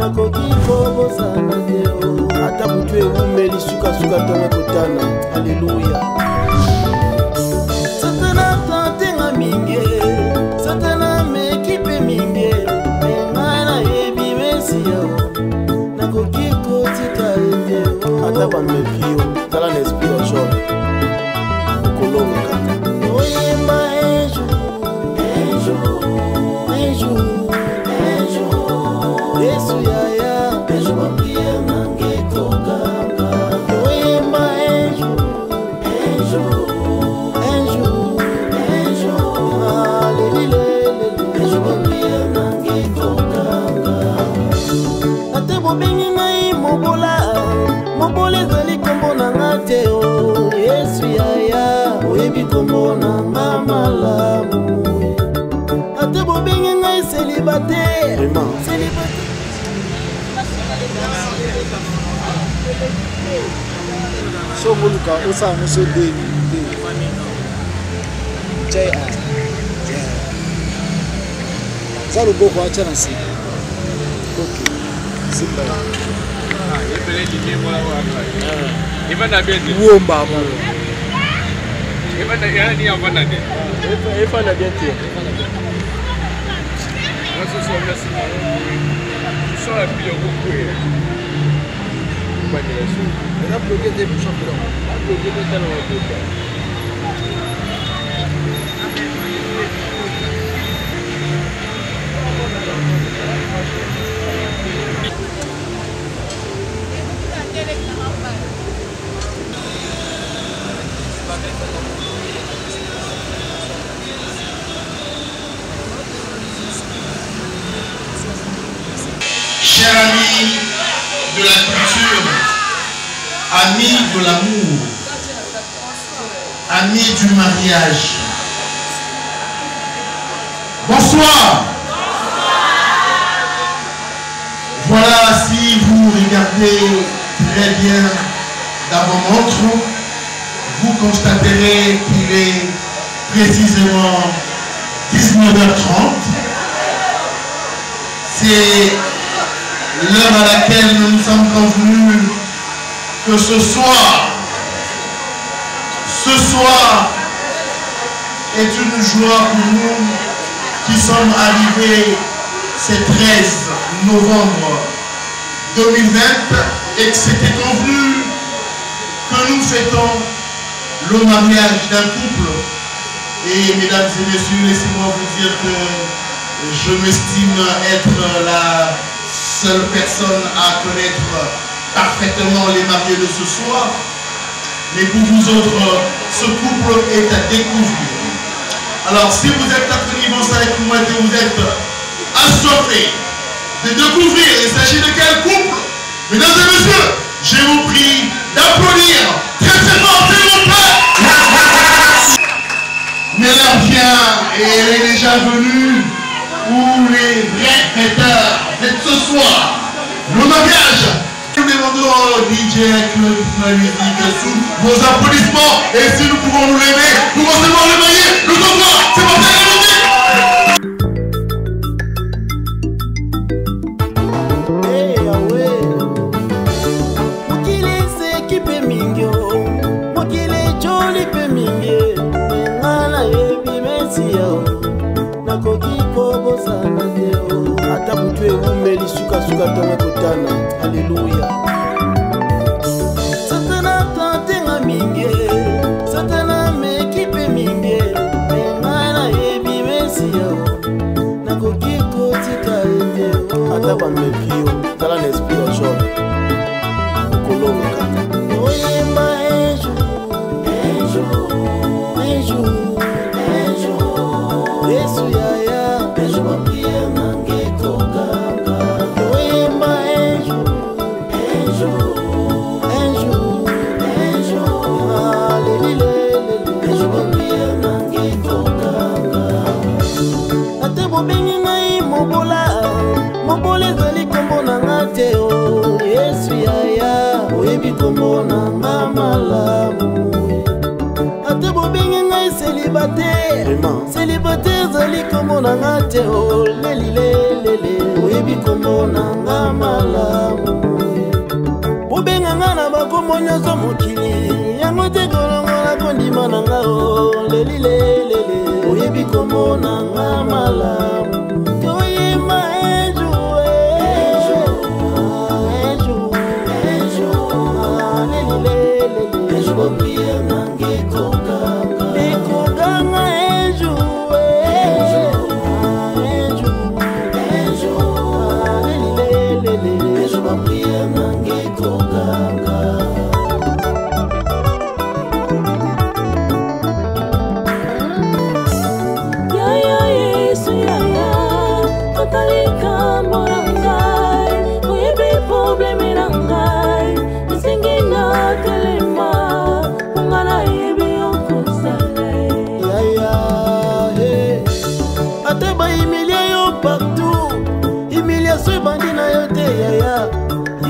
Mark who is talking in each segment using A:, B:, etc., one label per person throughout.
A: nakoki kobosana te ata butu ewumeli sukasuka ntongo ekotana. Alleluya. Satana tantenga mingi, Satana mekipe mingi, engai nayebi mesi yo nakoki kotika ete ata bamekio tala na esprit ya job kolonga oyemba un jour Yesu yaya ejo bapie nange kokanga oyemba un jour ejo bapie nange kokanga ate bobengi ngai mobola ezali kombo na nga te o Yesu yaya oyebi kombo na nga malamu ate bobengi ngai célibataire
B: so moluka osala moso deni jai a za loboko atya na nsima ok simba womba
C: Chers amis de la culture, amis de l'amour, amis du mariage, bonsoir. Voilà, si vous regardez très bien dans vos montres, vous constaterez qu'il est précisément 19h30. C'est l'heure à laquelle nous nous sommes convenus que ce soir est une joie pour nous qui sommes arrivés ce 13 novembre 2020 et que c'était convenu que nous fêtons le mariage d'un couple. Et mesdames et messieurs, laissez-moi vous dire que je m'estime être la seule personne à connaître parfaitement les mariés de ce soir. Mais pour vous autres, ce couple est à découvrir. Alors si vous êtes à connivence avec moi et que vous êtes assoiffés de découvrir, il s'agit de quel couple? Mesdames et messieurs, je vous prie d'applaudir très très fort, s'il vous plaît. Mais l'heure vient et elle est déjà venue où les vrais fêteurs fêtent ce soir le mariage. Nous demandons au DJ Claude la musique sous vos applaudissements et si nous pouvons nous lever, nous recevons le marié, le tournoi, c'est parti la musique.
A: ata butu ewumeli sukasuka ntongo ekotana. Alleluya. Satana tantenga mingi, Satana mekipe mingi, engai nayebi mesi yo nakoki kotika ete ata bamekio tala na esprit ya job kolonga oyemba un jour Yesu yaya ejo bapie nange kokanga oyemba un jour ejo bapie nange kokanga ate bobengi ngai mobola ezali kombo na nga te o Yesu yaya oyebi kombo na nga malamu ate bobengi ngai célibataire ezali kombo na nga te o lelilelele oyebi kombo nanga malamu bobenganga na bakombo nyonso mokili yango te kolongola kondima nanga o lelilelele oyebi kombo nanga malamu toyima ejoue lelilelele ejobopie nange kokanga ekoganga ejoue lelilelele ejobopie nange kokanga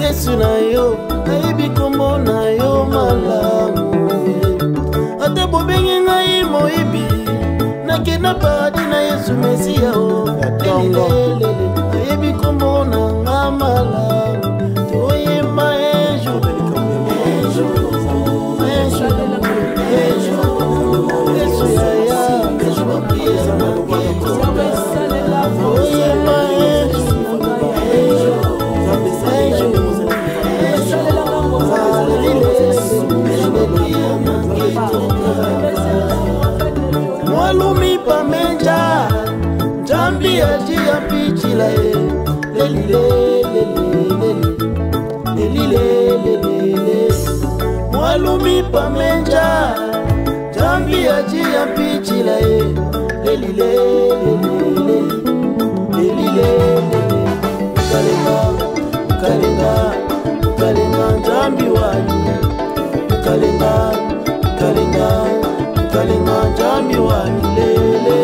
A: Yesu na yo, nayebi kombo na yo malamu ate bobengi ngai moyibi nakenda paradis na Yesu Mesia o lelilelele nayebi kombo na nga malamu toyemba ejo Yesu yaya ejo baprieza nange toyemba mwalumi pamenja jambi ajia pichila lelilelele mwalumi pamenja jambi ajia pichila lelilelele kalenga jambi wani kalenga jambi wani lele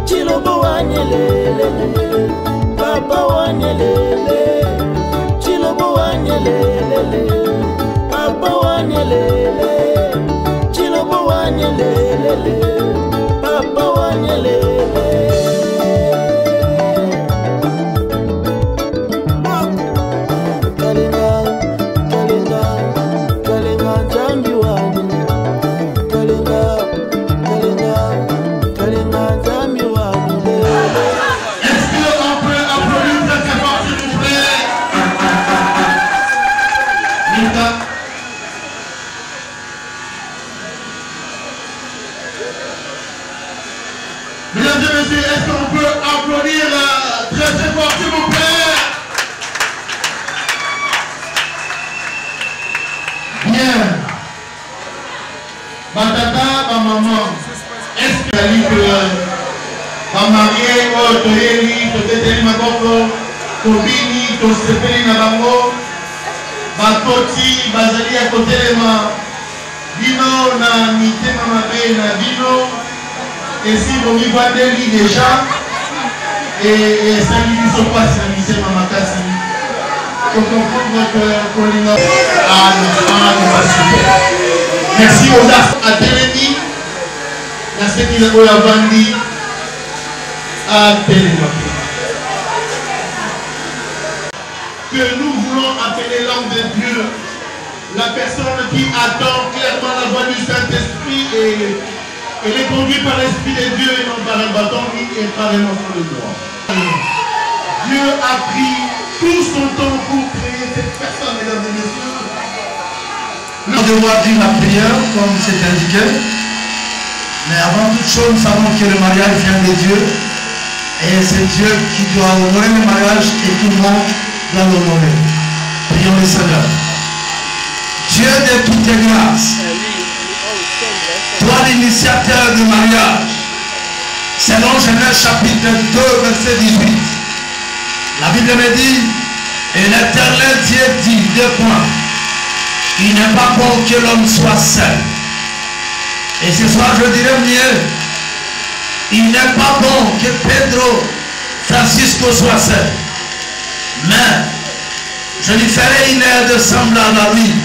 A: chilobo wani lele papa wani lele chilobo wani lele papa wani lele chilobo wani lele papa wani lele
C: Mesdames et messieurs, est-ce qu'on peut applaudir très fort, s'il vous plaît? Bien. Ma tata, ma maman, est-ce que elle dit que ma mariée, Toyeli, Toteteli, ma coco, Tobini, Tosepeli, na bango, ma koti, bazali à côté de ma bino, na mité, ma mabe, na bino. Et si vous m'y voyez déjà, et ça lui dit pas si c'est ma makasi. Pour comprendre que Colina a super. Merci aux arts à Télémi, la Sénile Oyavandi à Télémi. Que nous voulons appeler l'homme de Dieu, la personne qui attend clairement la voix du Saint-Esprit et elle est conduite par l'Esprit de Dieu et non par un bâton et par un enfant de droit. Dieu a pris tout son temps pour créer cette personne, mesdames et messieurs.
D: Nous devons dire la prière comme c'est indiqué. Mais avant toute chose, nous savons que le mariage vient de Dieu. Et c'est Dieu qui doit honorer le mariage et tout le monde doit l'honorer. Prions le Seigneur. Dieu de toutes tes grâces, toi l'initiateur du mariage, selon Genèse chapitre 2, verset 18, la Bible me dit, et l'Éternel Dieu dit, deux points, il n'est pas bon que l'homme soit seul. Et ce soir je dirais mieux, il n'est pas bon que Pedro, Francisco soit seul. Mais je lui ferai une aide semblable à lui.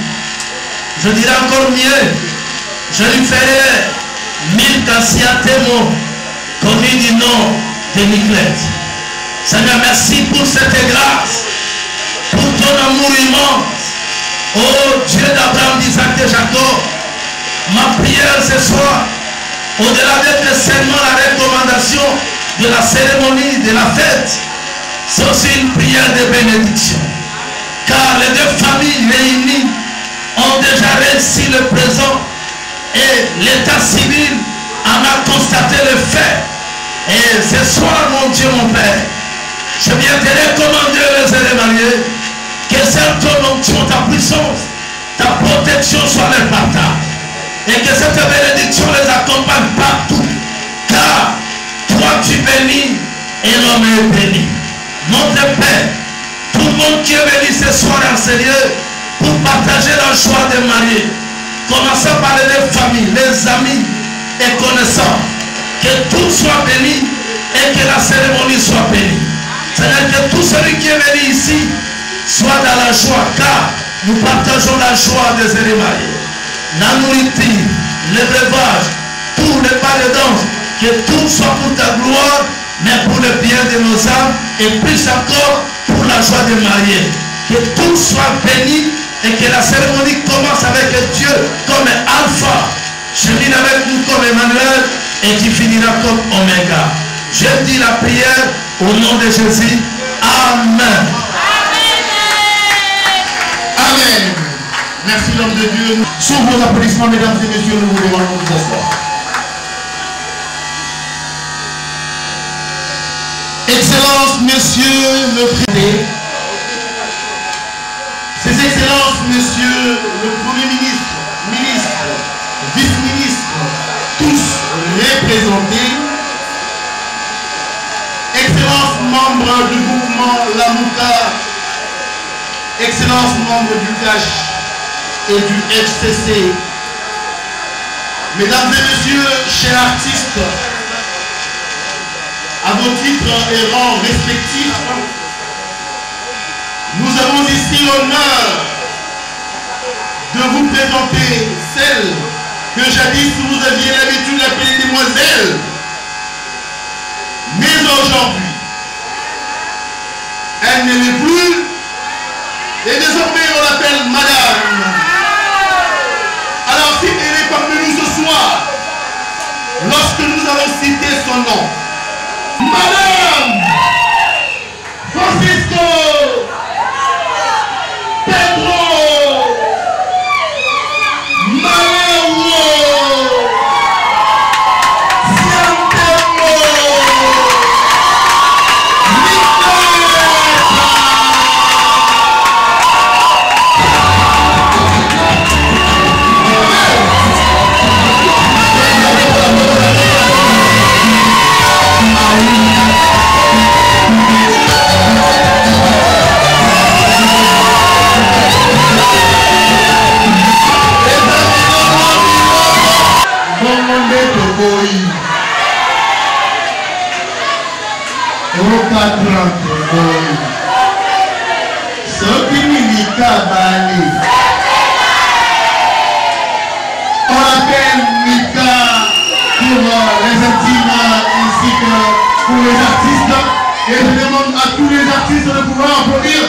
D: Je dirais encore mieux, je lui ferai 1000 cassiatemo connu du nom de Niclette. Seigneur, merci pour cette grâce, pour ton amour immense. Oh Dieu d'Abraham, d'Isaac et Jacob, ma prière ce soir, au-delà d'être seulement la recommandation de la cérémonie, de la fête, c'est aussi une prière de bénédiction. Car les deux familles réunies ont déjà réussi le présent et l'état civil en a constaté le fait. Et ce soir, mon Dieu, mon Père, je viens te recommander les heureux mariés, que cette onction, ta puissance, ta protection soit leur partage. Et que cette bénédiction les accompagne partout. Car toi tu bénis et l'homme est béni. Notre Père, tout le monde qui est venu ce soir en Seigneur pour partager la joie de marier, commençons par les familles, les amis et connaissants, que tout soit béni et que la cérémonie soit bénie. Seigneur, que tout celui qui est venu ici soit dans la joie, car nous partageons la joie des heureux mariés. La nourriture, le breuvage, tout le pas de danse, que tout soit pour ta gloire, mais pour le bien de nos âmes, et plus encore pour la joie de marier. Que tout soit béni et que la cérémonie commence avec Dieu comme Alpha, chemine avec nous comme Emmanuel, et qui finira comme Oméga. Je dis la prière au nom de Jésus. Amen.
C: Amen. Merci l'homme de Dieu. Sous vos applaudissements, mesdames et messieurs, nous vous demandons de vous asseoir. Excellences, messieurs le président, Ses Excellences, messieurs le Premier ministre, ministre, vice-ministre, tous représentés, Excellences membres du mouvement Lamouka, Excellences membres du CACH et du FCC, mesdames et messieurs, chers artistes, à vos titres et rangs respectifs, nous avons ici l'honneur de vous présenter celle que jadis vous aviez l'habitude d'appeler demoiselle, mais aujourd'hui, elle ne l'est plus, et désormais on l'appelle madame. Alors si elle est parmi nous ce soir, lorsque nous allons citer son nom, Madame Francisco Pedro Maleo Siantemo on appelle Mika pour les intimes ainsi que pour les artistes, et je demande à tous les artistes de pouvoir applaudir.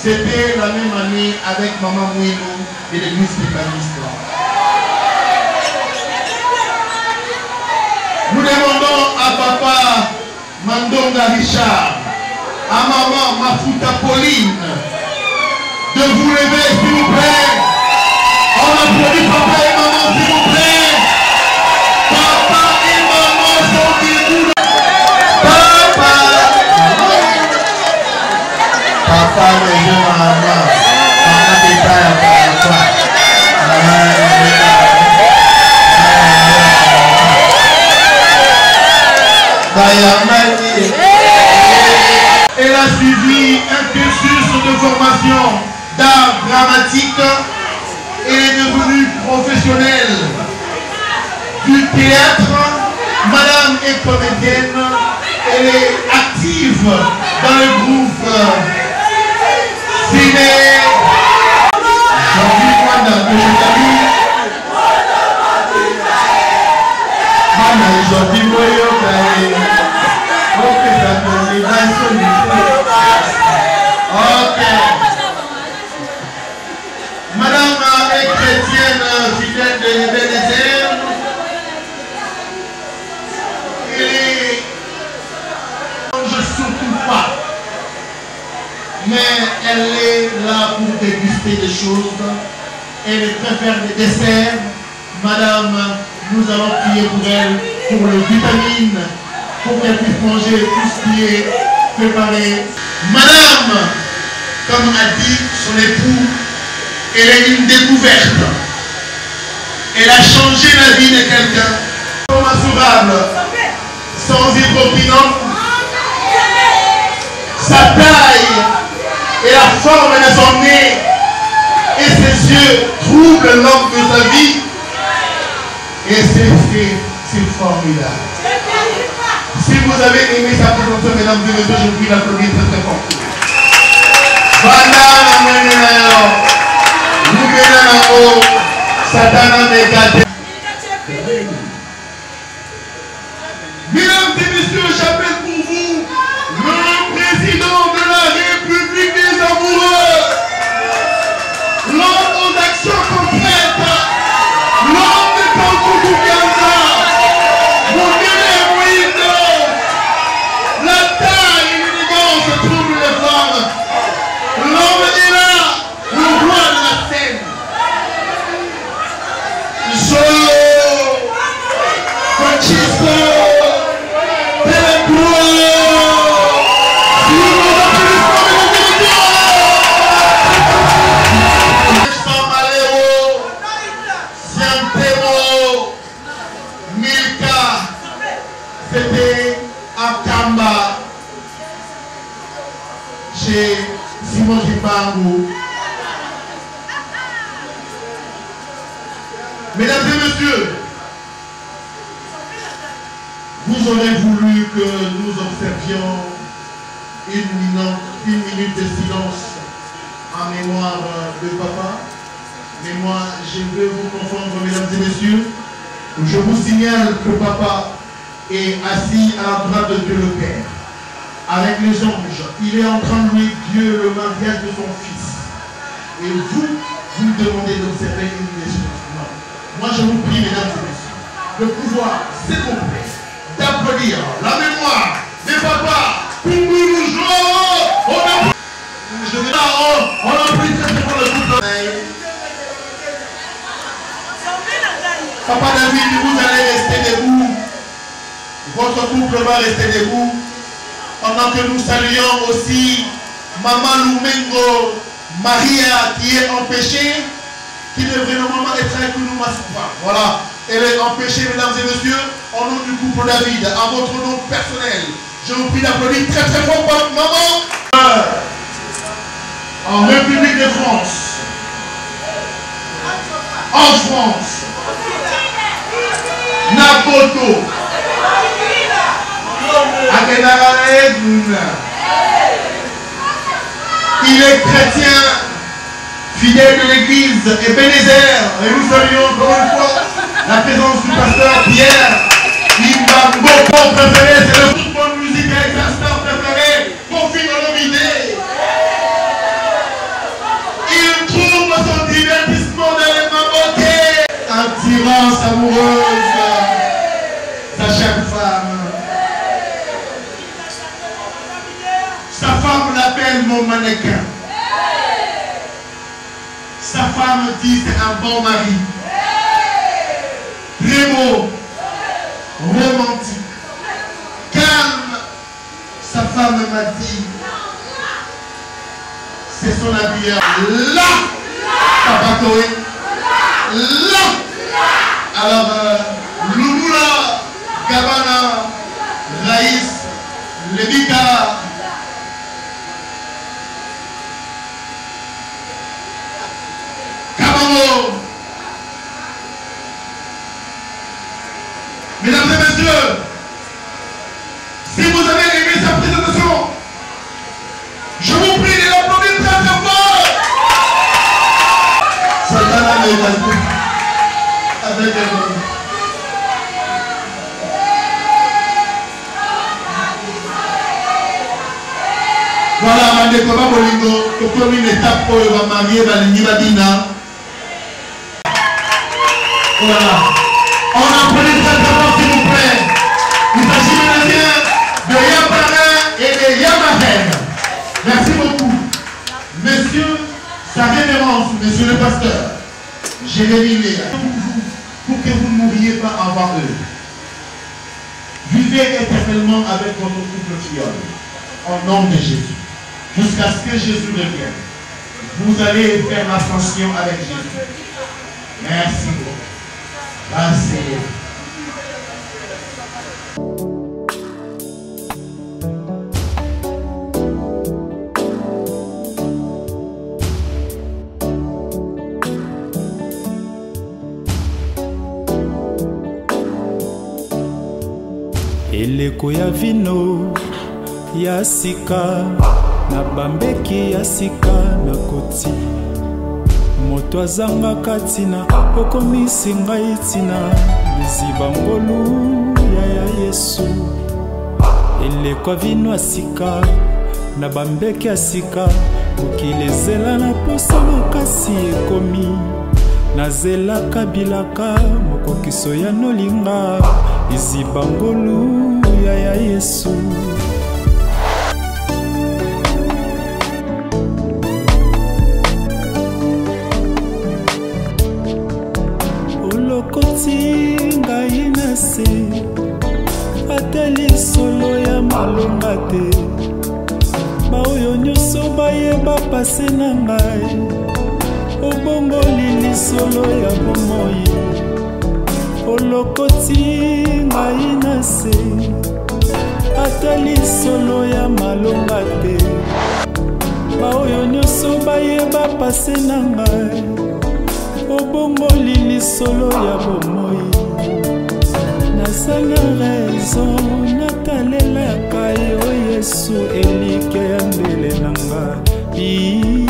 C: C'était la même année avec Maman Mouilou et l'église pépaniste. Nous demandons à Papa Mandonga Richard, à Maman Mafuta Pauline, de vous lever s'il vous plaît. On applaudit Papa et Maman s'il vous plaît. Papa et Maman sont debout. Papa, les jeunes maman, maman détaille à papa. Elle a suivi un cursus de formation d'art dramatique et est devenue professionnelle du théâtre. Madame est comédienne, elle est active dans le groupe ciné. Jean-Louis Wanda, que je salue. Jean-Louis Moyoka et ok. Madame est chrétienne fidèle de Ebenezer. Et je ne surtout pas. Mais elle est là pour déguster des choses. Elle préfère des desserts. Madame, nous allons prier pour elle, pour les vitamines, pour qu'elle puisse manger tout ce qui est préparé. Madame, comme a dit son époux, elle est une découverte. Elle a changé la vie de quelqu'un. Incommensurable, sans hypocrisie. Sa taille et la forme de son nez et ses yeux troublent l'homme de sa vie. Et c'est formidable. Si vous avez aimé sa présentation, mesdames et messieurs, je vous prie d'applaudir très très fort. Mesdames et messieurs, j'appelle pour vous le président de la République des amoureux, l'homme aux actions concrètes, l'homme de Kankourou Kanza, mon héroïne, la taille et l'élégance troublent les femmes. L'homme est là, le roi de la scène. Francisco c'était à Kamba, chez Simon Kipangu. Mesdames et messieurs, vous aurez voulu que nous observions une minute de silence en mémoire de papa. Mais moi, je veux vous confondre, mesdames et messieurs. Je vous signale que papa est assis à la droite de Dieu le Père, avec les anges. Il est en train de louer Dieu le mariage de son fils. Et vous me demandez d'observer une minute. Non. Moi, je vous prie, mesdames et messieurs, de pouvoir, s'il vous plaît, d'applaudir la mémoire des papas. On a pris très très fort le couple. Papa David, vous allez rester debout. Votre couple va rester debout. Pendant que nous saluons aussi Maman Lumengo Maria qui est empêchée, qui devrait normalement être avec nous, voilà. Elle est empêchée, mesdames et messieurs, au nom du couple David, à votre nom personnel. Je vous prie d'applaudir très très fort pour maman. En République de France. En France. Napoto. Il est chrétien, fidèle de l'église Ebenezer. Et nous saluons encore une fois la présence du pasteur Pierre. Il va beaucoup préféré, c'est le football musical avec sa star préférée, Kofi Olomide. Il trouve son divertissement dans les mamotés. Attirance amoureuse, sa chère femme. Sa femme l'appelle mon mannequin. Sa femme dit c'est un bon mari. Très beau, romantique, calme. Sa femme m'a dit c'est son habilleur. Là, Papa Koé. Là. Alors, Loumoula, Gabana, Raïs. Mesdames et messieurs, si vous avez aimé sa présentation, je vous prie de l'applaudir très très fort. Satan a l'égalité avec un homme. Voilà, Mandeko Babolingo, comme une étape pour le marier, Badina. Voilà. On applaudit très très fort, s'il vous plaît. Il s'agit maintenant de Yamarin et de Yamahen. Merci beaucoup. Monsieur, sa révérence, monsieur le pasteur, Jérémie Léa, pour que vous ne mouriez pas avant eux. Vivez éternellement avec votre couple fiole, au nom de Jésus, jusqu'à ce que Jésus revienne. Vous allez faire l'ascension avec Jésus. Merci beaucoup. Merci.
E: Eleko ya vino ya sika na bambeki ya sika na koti moto azangaka tina okomisi ngai tina liziba ngolu ya Yesu. Eleko ya vino ya sika na bambeki ya sika mokili ezela na posa makasi ekomi nazelaka bilaka mokokiso ya nolinga liziba ngolu ya Yesu. Olokoti ngai na se atali solo ya malonga te baoyo nyonso bayeba pase na ngai obongoli lisolo ya bomoi. Olokoti ngai na se atali solo ya malonga te baoyo nyonso bayeba pase na ngai obongoli lisolo ya bomoi. Nazala raison natalelaka yo Yesu elike ya mbele na ngai.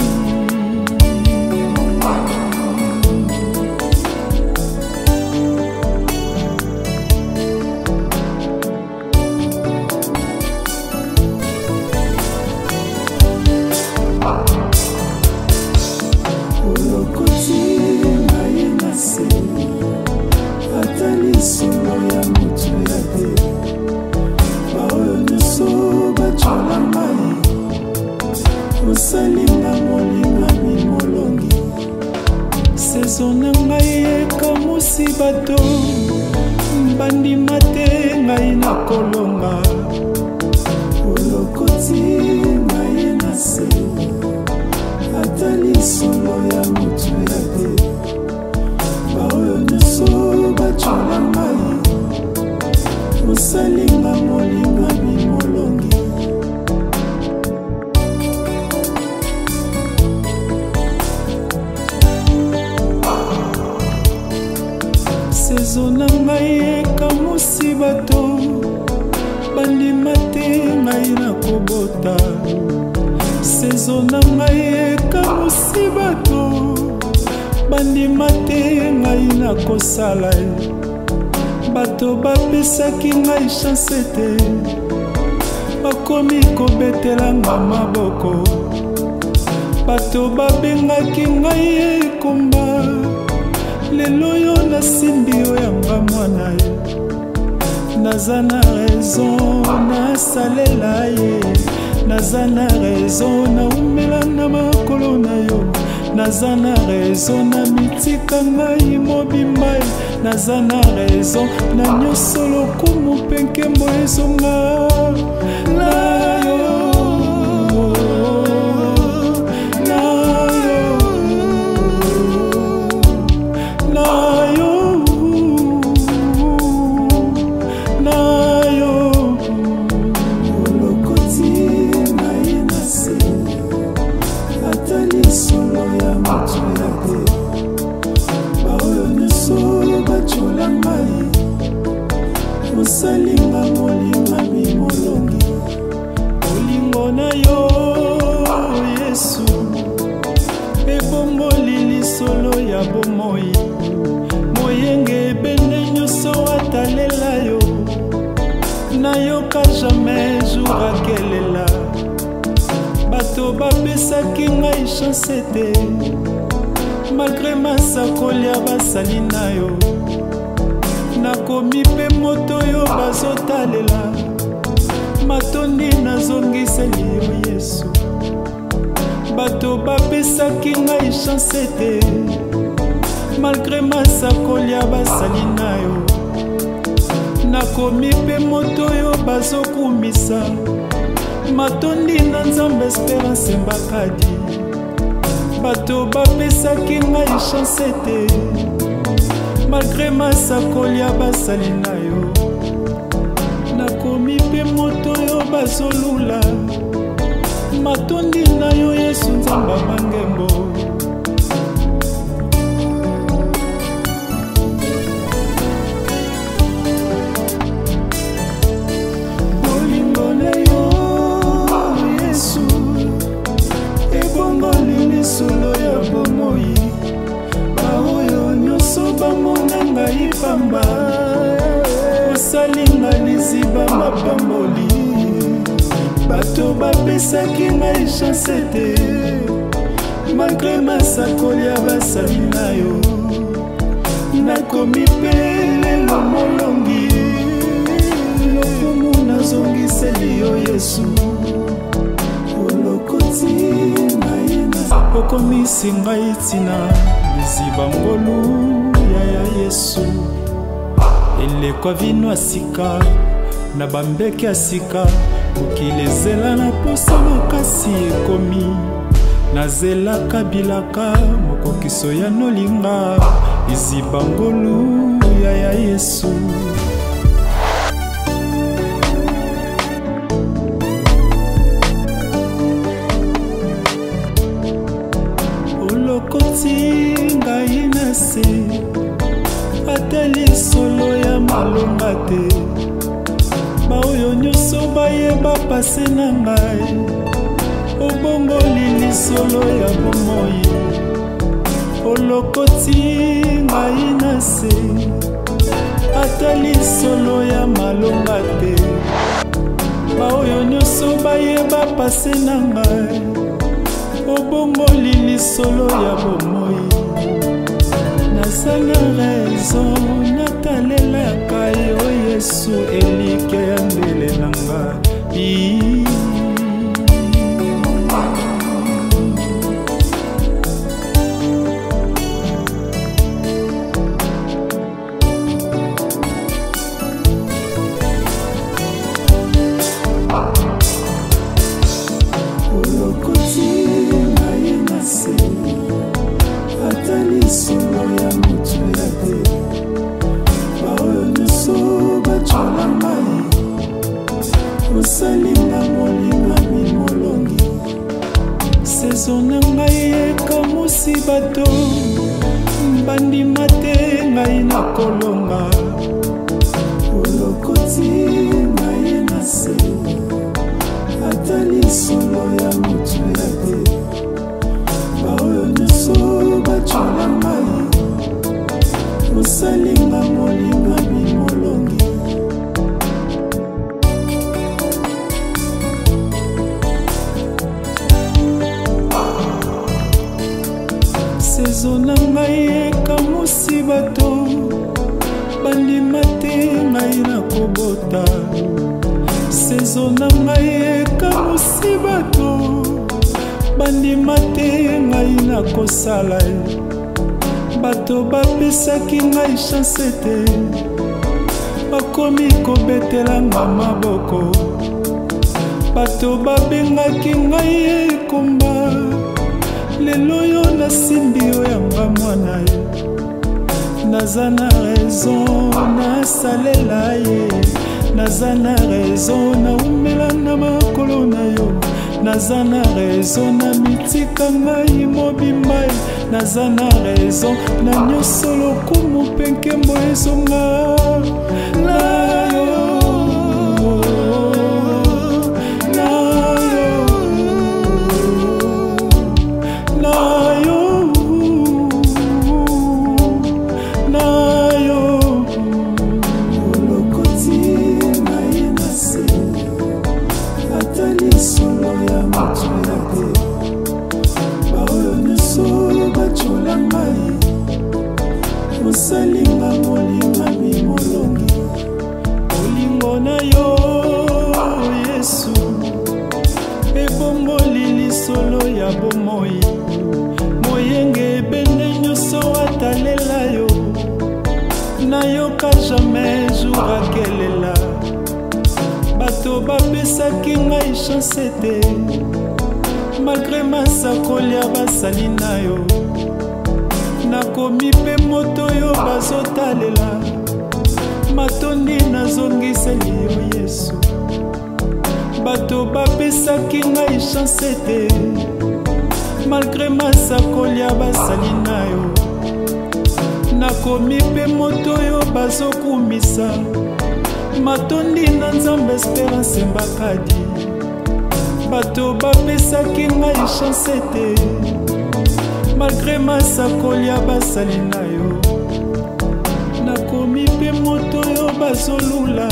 E: Osalinga molinga mimolongi saison na ngai ekamusi bato bandima te ngai nakolonga. Olokoti ngai na se atali solo ya motu ya te baoyo nyonso bacola ngai osalinga molinga mimolongi. Saison na ngai ekamusi bato bandima te ngai nakobota. Saison na ngai ekamusi bato bandima te ngai nakosala. Bato bapesaki ngai chance te bakomi kobetelanga maboko. Bato babengaki ngai ekomba lelo yo nasimbi yo yanga mwana ye. Naza na raison nasalela ye, naza na raison naumela na makolo na yo, naza na raison na mitika ngai mobimba ye, naza na raison na nyonso lokumu mpe nkembo ezonga na yo. osalinga molima mimolongi olingo na yo Yesu ebongoli lisolo ya bomoi moyenge ebende nyonso atalela yo nayoka jamais jour akelela bato bapesaki ngai chance te malgré masakoli ya basali na yo nakomi mpe moto yo bazotalela matondi nazongiseli yo Yesu bato bapesaki ngai chance te malgré masakoli ya basali na yo nakomi mpe moto yo bazokumisa matondi na nzambe espérance mbakadi bato bapesaki ngai chance te malgré masakoli ya basali na yo nakomi mpe moto yo bazolula matondi na yo Yesu nzamba bangembo bolingo na yo Yesu ebongoli lisolo ya bomoi baoyo nyonso bamona ngai pamba osalinga liziba mapamboli bato bapesaki ngai chance te malgré masakoli ya basali na yo nakomi mpe lelo molongi lokumu nazongiseli yo Yesu olokoti ngai okomisi ngai ntina liziba ngolu ya Yesu elekwa vino ya sika na bambeki ya sika okilezela na posa makasi ekomi nazelaka bilaka mokokiso ya nolinga liziba ngolu ya Yesu olokoti ngai na se ata lisolo ya malonga te baoyo nyonso bayeba pase na ngai obongoli lisolo ya bomoi olokoti ngai na se ata lisolo ya malonga te baoyo nyonso bayeba pase na ngai obongoli lisolo ya bomoi nasala raison natalelaka yo Yesu elike ya mbele na ngai osalinga molima mimolongi saison na ngai ekamusi bato bandima te ngai nakolonga olokoti ngai na se ata lisolo ya motu ya te baoyo nyonso batyola ngai osalinga molima mimolongi saison na ngai ekamusi bato bandima te ngai nakobota saison na ngai ekamusi bato bandima te ngai nakosala bato bapesaki ngai chance te bakomi kobetelanga maboko bato babengaki ngai ekomba lelo yo nasimbi yo yanga mwana ye naza na raison nasalela ye naza na raison naumela na makolo na yo naza na raison na mitika ngai mobimba ye naza na raison na nyonso lokumu mpe nkembo ezonga na yo ya bomoi moyenge ebende nyonso atalela yo nayoka jamais jour akelela bato bapesaki ngai chance te malgré masakoli ya basali na yo nakomi mpe moto oyo bazotalela matondi nazongiseli yo Yesu bato bapesaki ngai chance te malgré masakoli ya basali na yo nakomi mpe moto oyo bazokumisa matondi na nzambe Espérance Mbakadi bato bapesaki ngai chance te malgré masakoli ya basali na yo nakomi mpe moto oyo bazolula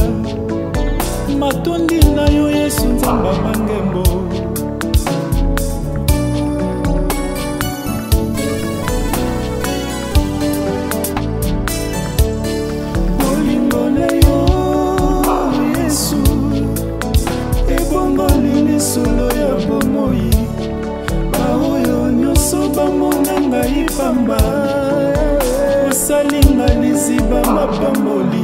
E: matondi na yo Yesu nzamba bangembo bolingo na yo Yesu ebongoli lisolo ya bomoi baoyo nyonso bamona ngai pamba osalinga liziba mapamboli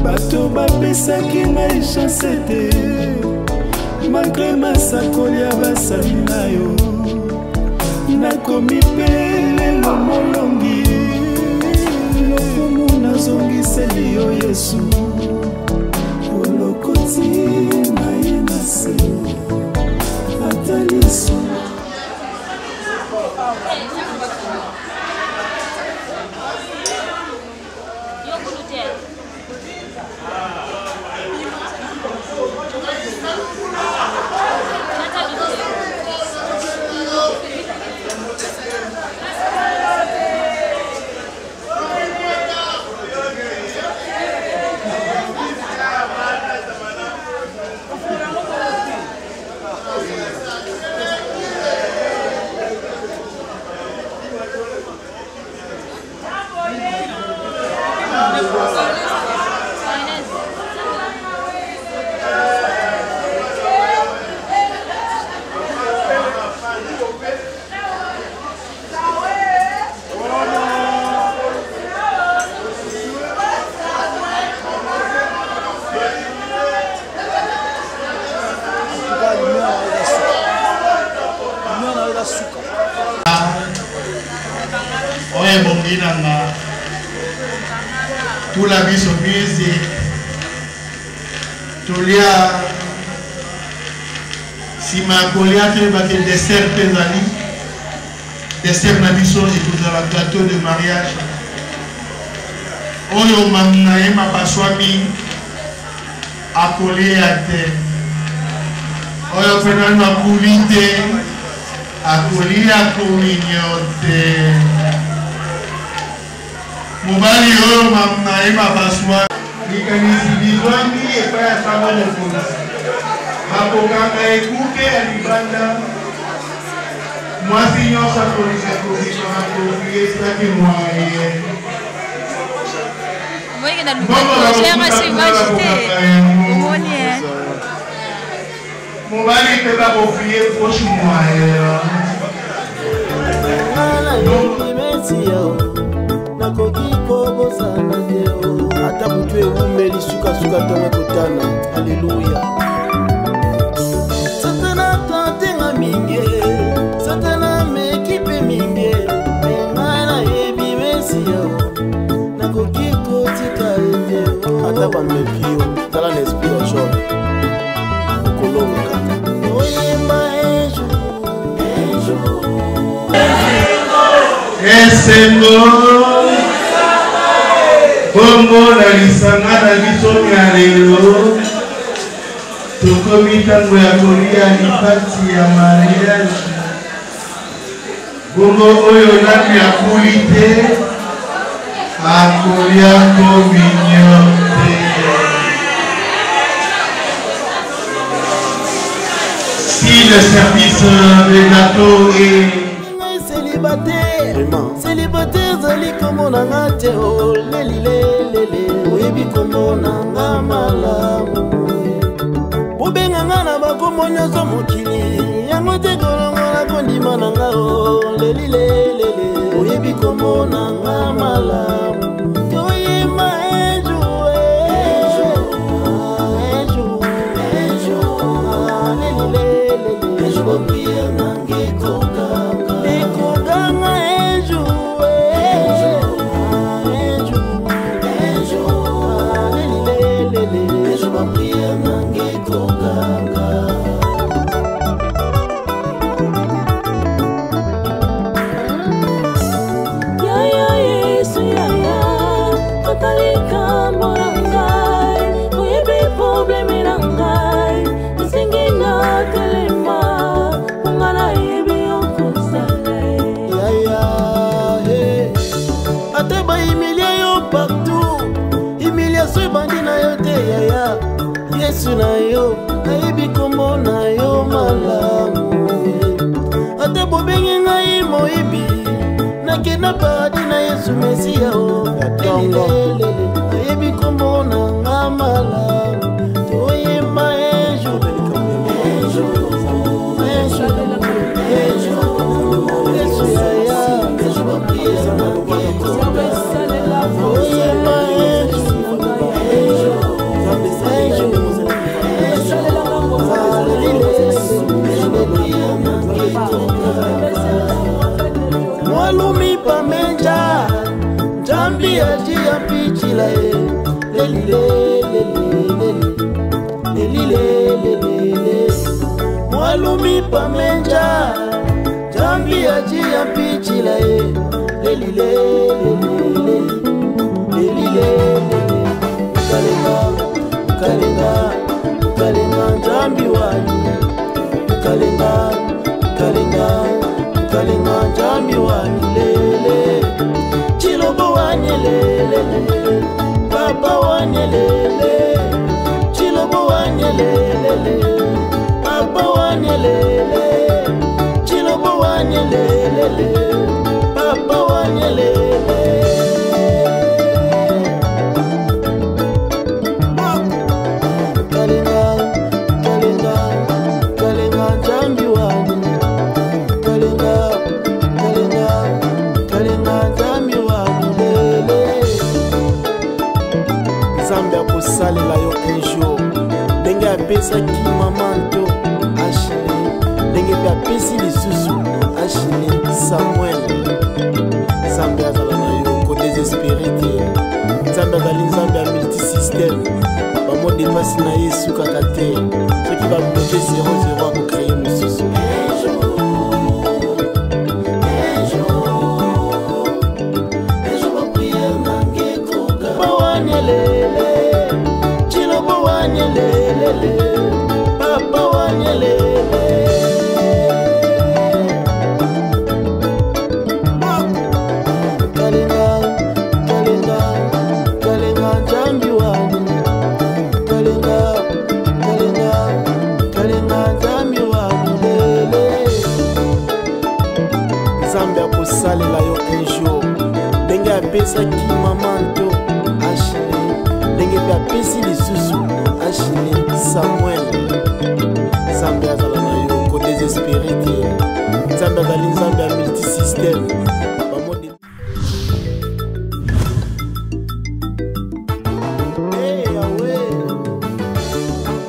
E: bato bapesaki ngai chance te malgré masakoli ya basali na yo nakomi mpe lelo molongi lokumu nazongiseli yo Yesu olokoti na ye na se ata liso
C: oye bonginanga tula biso bizi tulia sima kolia te bake dessert pezali dessert na biso ekozala plateau de mariage oyo mamna ye mapaswami akolia te oyo penano akuli te akolia communion te mobali oyo mamna ye mapaswa likanisi bizwangi epai ya sango mokonzi bakokanga ekuke ya libanda mwasi nyonso akolisa kobima bakofie esaki mwaye mobali mpe bakofie poshi mwaye
A: nakoki kobosana te ata butu ewumeli sukasuka ntongo ekotana alleluya satana plantenga mingi satana mekipe mingi menga nayebi mesi nakoki kotika ete ata bamekio tala na esprit ya job okolonga oyemba
C: esengo bongo na lisanga na biso ya lelo tokomi ntango ya kolia lipati ya mariage bongo oyo nani akuli te akolia communion te si le service de gâteau est
A: célibataire zali komona nga te olelilelele oyebi komona nga malamu bobenga nga na bakombo nyonso mokili yango te kolongola motema na nga o lelilelele oyebi kombo na nga malamu toyima Yesu na yo, nayebi kombo na yo malamu ate bobengi ngai moyibi nakenda paradis na Yesu Mesia o lelelele nayebi kombo na nga malamu toyemba ejo Yesu yaya mwalumi pamenja jambi aji ya pichila lelilelelelelelelelelele mwalumi pamenja jambi aji ya pichila lelilelelelelelelele kalenga jambi wani kalenga jambi wani lele chilobo wani lele papa wani lele chilobo wani lele papa wani lele chilobo wani lele papa wani lele salela yo un jour ndenge apesaki mamanto Ashile ndenge mpe apesi lisusu Ashile Samuel Nzambe azala na yo kodesespere te Nzambe azali Nzambe ya multisystème bamodepasi na ye esukaka te soki babloke 00 akokreye mosusu papa wanyelele kalenga jambi wani kalenga jambi wani lele Nzambe akosalela yo un jour ndenge apesaki mamanto Ashile ndenge mpe apesi lisusu Ashile Samuel Nzambe azala na yo kodesespere te Nzambe azali Nzambe ya multisystème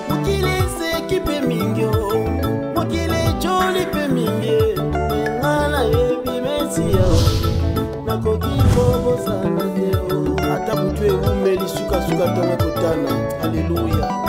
A: mokili eseki mpe mingi mokili ejoli mpe mingi nga nayebi Mesia nakoki kobosana te ata butu ewumeli sukasuka ntongo ekotana alleluya